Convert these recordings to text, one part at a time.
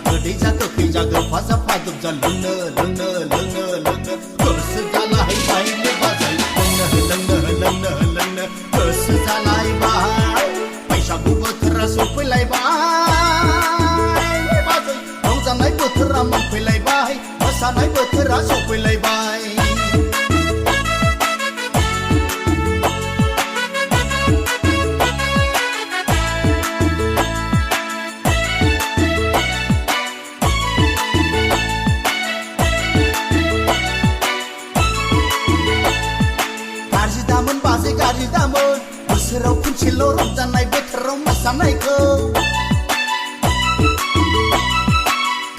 गोदै जा गोखै जा गोफा फादुब जा लोंनो लोंनो लोंनो लोंनो गोसो जालायबाय बाजै लोंनो गोसो जालायबाय बैसागु बोथोरा सफैलायबाय बाजै रंजानाय बोथोरा मोनफैलायबाय मोसानाय बोथोरा सफैलायबाय गारि दामोन बोसोराव खनसेल' रंजानाय बोथोराव मोसानायखौ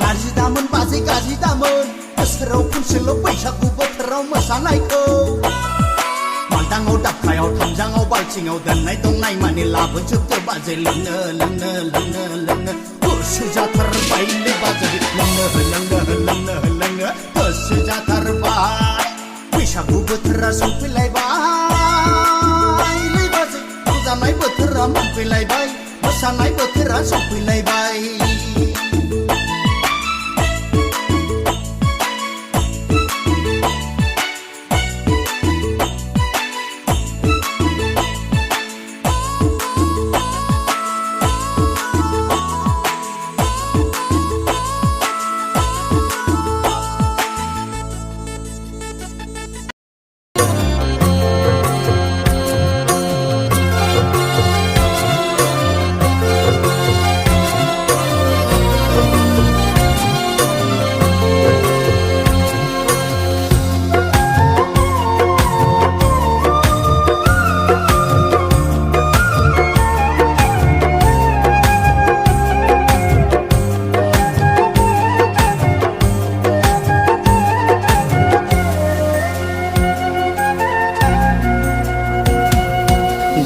गारि दामोन बाजै गारि दामोन बोसोराव खनसेल' बैसागु बोथोराव मोसानायखौ मालदाङाव दाबखायाव थामजाङाव बाल्थिङाव दोननाय दंनाय माने लाबोजोबदो बाजै लोंनो लोंनो लोंनो लोंनो गोसो जाथारबायलै बाजै लोंनो लोंनो लोंनो लोंनो गोसो जाथारबाय बैसागु बोथोरा सफैलायबाय रंजानाय बोथोरा मोनफैलायबाय मोसानाय बोथोरा सफैलायबाय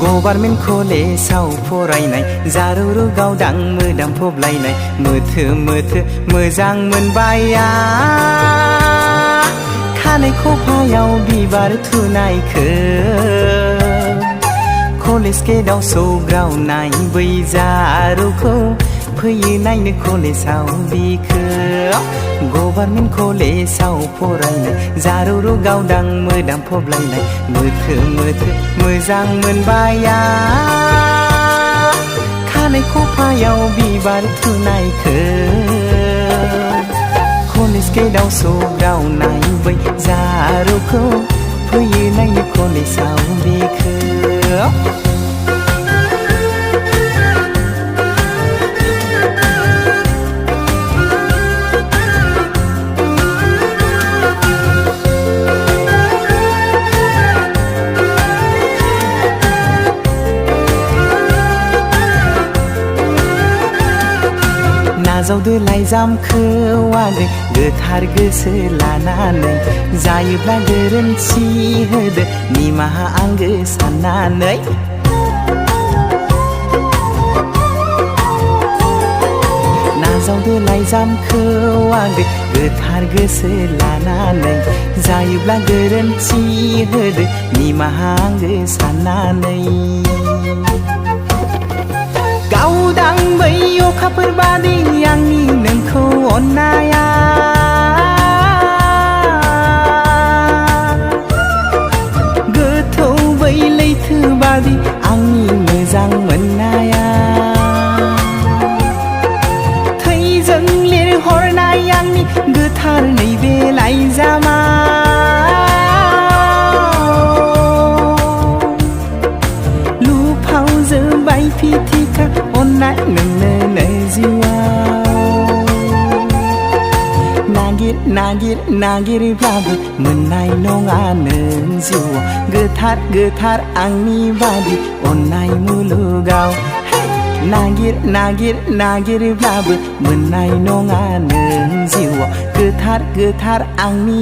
गभार्नमेन्ट कलेजाव फरायनाय जारौरौ गावदां मोदाम फबलायनाय मोथो मोथो मोजां मोनबाय खानाय खफायाव बिबार थुनायखौ कलेज गेटआव सौग्रावनाय बै जारौखौ फैयो नायनो कलेजाव बिखौ गभार्नमेन्ट कलेजाव फरायनाय जारौरौ गावदां मोदाम फबलायनाय मोथो मोथो मोजां मोनबाय खानाय खफायाव बिबार थुनायखौ कलेज गेटआव सौग्रावनाय बै जारौखौ फैयो नायनो कलेजाव बिखौ नाजावदो लाइजामखौ आगै गोथार गोसो लानानै जायोब्ला गोरोन्थि होदो निमाहा आंगो साननानै नाजावदो लाइजामखौ आगै गोथार गोसो लानानै जायोब्ला गोरोन्थि होदो निमाहा आंगो साननानै गावदां बै अखाफोर बादि आंनि नोंखौ अननाया गोथौ बै लैथो बादि आंनि मोजां मोननाया थैजों लिरहरनाय आंनि गोथार नैबे लाइजामा लुफाव जोबाय फिथिखा अननाय नोंनो जिउआव नागिर नागिर नागिरब्लाबो मोननाय नङा नों जिउआव गोथार गोथार आंनि बादि अननाय मुलुगाव नागिर नागिर नागिरब्लाबो मोननाय नङा नों जिउआव गोथार गोथार आंनि